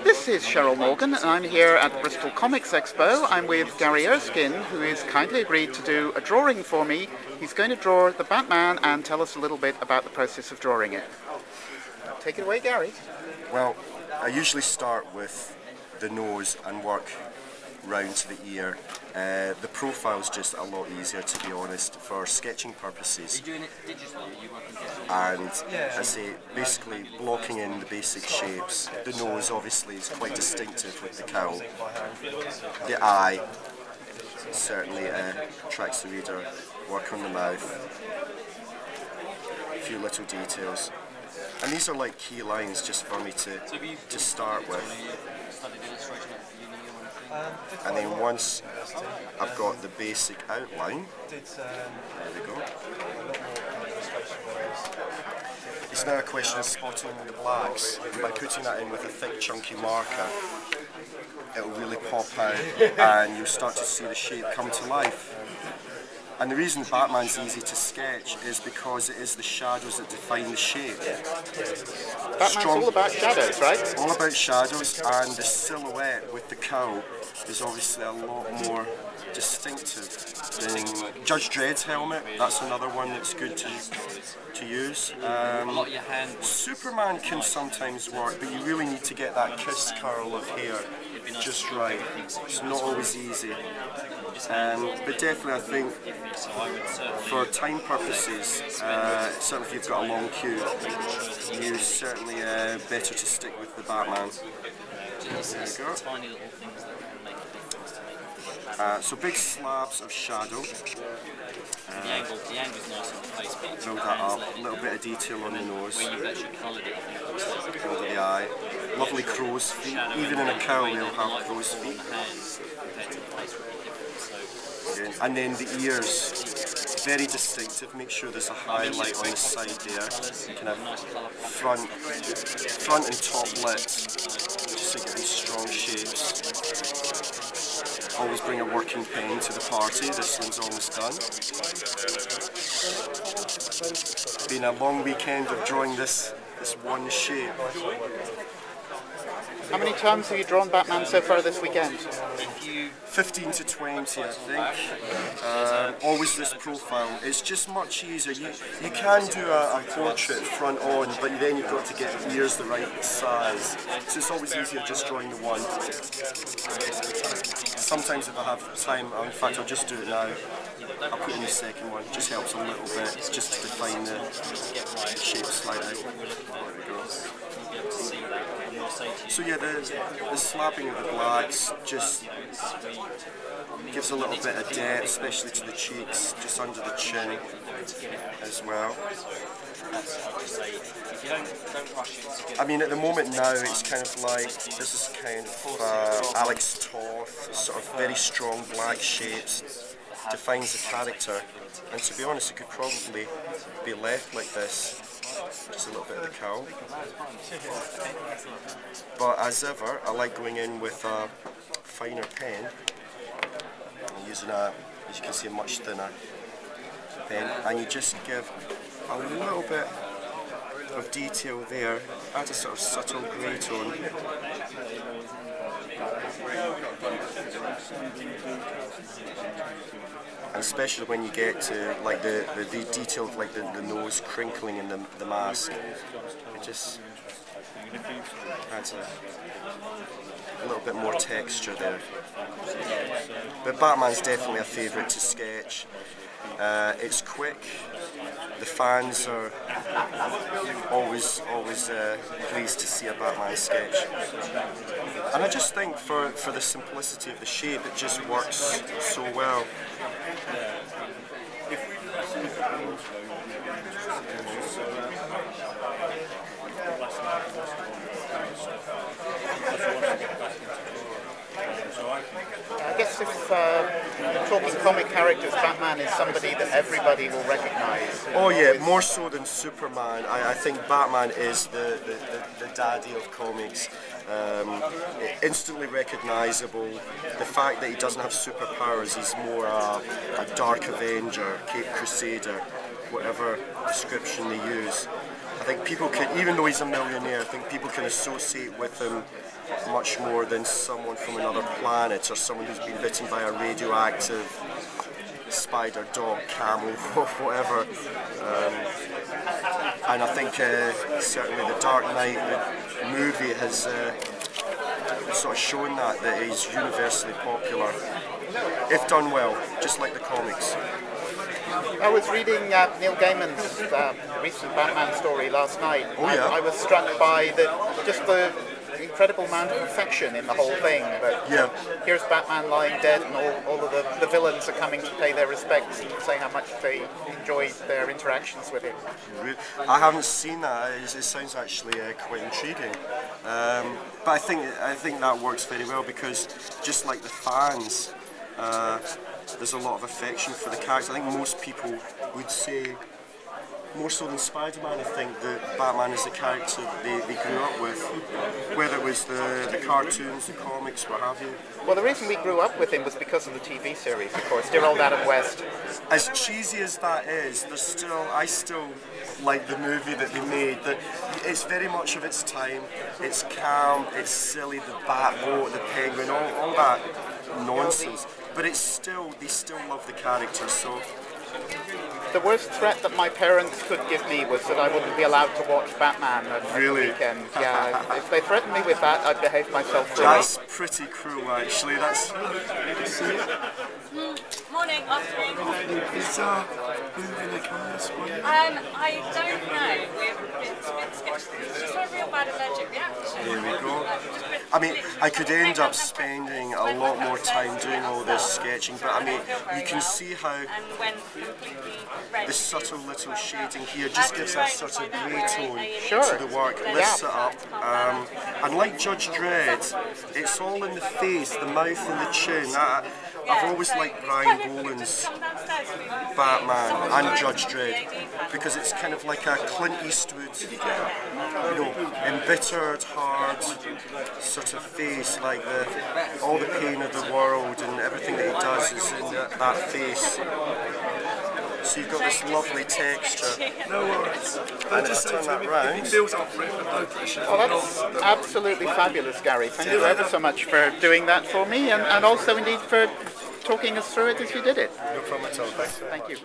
This is Cheryl Morgan, and I'm here at the Bristol Comics Expo. I'm with Gary Erskine, who has kindly agreed to do a drawing for me. He's going to draw the Batman and tell us a little bit about the process of drawing it. Take it away, Gary. Well, I usually start with the nose and work round to the ear. The profile's just a lot easier, to be honest, for sketching purposes. Are you doing it digitally? Are you working digitally? And I say, basically blocking in the basic shapes. The nose obviously is quite distinctive with the cowl. The eye certainly attracts the reader. Work on the mouth. A few little details. And these are like key lines just for me to start with. And then once I've got the basic outline, there we go. It's now a question of spotting the blacks. By putting that in with a thick chunky marker, it will really pop out and you'll start to see the shape come to life. And the reason Batman's easy to sketch is because it is the shadows that define the shape. Batman's all about shadows, right? All about shadows, and the silhouette with the cowl is obviously a lot more distinctive than Judge Dredd's helmet. That's another one that's good to use. Superman can sometimes work, but you really need to get that kiss curl of hair just right. It's not always easy. But definitely I think for time purposes, certainly if you've got a long queue, you're certainly better to stick with the Batman. There you go. So big slabs of shadow. Build that up. A little bit of detail on the nose. Build the eye. Lovely crow's feet. Even in a cowl they'll have crow's feet. And then the ears, very distinctive. Make sure there's a highlight on the side there. You can have front and top lips, just to get these strong shapes. Always bring a working pen to the party. This one's almost done. It's been a long weekend of drawing this one shape. How many times have you drawn Batman so far this weekend? 15 to 20, I think. Always this profile. It's just much easier. You can do a portrait front on, but then you've got to get the ears the right size. So it's always easier just drawing the one. Sometimes if I have time, in fact I'll just do it now. I'll put in the second one. It just helps a little bit, just to define the shape slightly. There we go. So yeah, the slapping of the blacks just gives a little bit of depth, especially to the cheeks, just under the chin as well. I mean, at the moment now, it's kind of like, this is kind of Alex Toth, sort of very strong black shapes, defines the character. And to be honest, it could probably be left like this. Just a little bit of the cowl. But as ever, I like going in with a finer pen. I'm using as you can see, a much thinner pen. And you just give a little bit of detail there, add a sort of subtle grey tone. And especially when you get to like the detail of like the nose crinkling in the mask, it just adds a little bit more texture there. But Batman's definitely a favourite to sketch. It's quick. The fans are always pleased to see a Batman sketch. And I just think for the simplicity of the shape, it just works so well. I guess if talking comic characters, Batman is somebody that everybody will recognise. Oh yeah, more so than Superman. I think Batman is the daddy of comics. Instantly recognisable. The fact that he doesn't have superpowers, he's more a Dark Avenger, Cape Crusader, whatever description they use. I think people can, even though he's a millionaire, I think people can associate with him much more than someone from another planet or someone who's been bitten by a radioactive spider, dog, camel, or whatever. And I think certainly the Dark Knight the movie has sort of shown that he's universally popular, if done well, just like the comics. I was reading Neil Gaiman's recent Batman story last night. Oh, yeah? I was struck by the incredible amount of perfection in the whole thing. But Yeah. here's Batman lying dead, and all of the villains are coming to pay their respects and say how much they enjoyed their interactions with him. I haven't seen that. It sounds actually quite intriguing. But I think that works very well because just like the fans, there's a lot of affection for the character. I think most people would say, more so than Spider-Man, I think that Batman is the character they grew up with, whether it was the cartoons, the comics, what have you. Well, the reason we grew up with him was because of the TV series, of course, dear old Adam West. As cheesy as that is, I still like the movie that they made. That it's very much of its time. It's calm, it's silly, the Batboat, the Penguin, all that nonsense. But they still love the character. So The worst threat that my parents could give me was that I wouldn't be allowed to watch Batman on the weekend. Yeah, if they threatened me with that, I'd behave myself fully. that's pretty cruel, actually. That's Morning, afternoon. Is who going to come this way? I don't know. It's been sketchy. It's just a real bad allergic reaction. There we go. I mean, I could end up spending a lot more time doing all this sketching, but I mean, you can see how And when completely red. the subtle little shading here just gives that sort of grey tone Sure. to the work, lifts it up. And like Judge Dredd, it's all in the face, the mouth and the chin. I've always liked Brian Boland's Batman and Judge Dredd because it's kind of like a Clint Eastwood, embittered, hard sort of face, like all the pain of the world and everything that he does is in that face. So you've got this lovely texture. No worries. And Just if I say turn to that him, if he round, feels up for it, but no pressure. Well, that's absolutely fabulous, Gary. Thank you ever so much for doing that for me, and also indeed for talking us through it as you did it. no problem at all. Thanks. Thank you.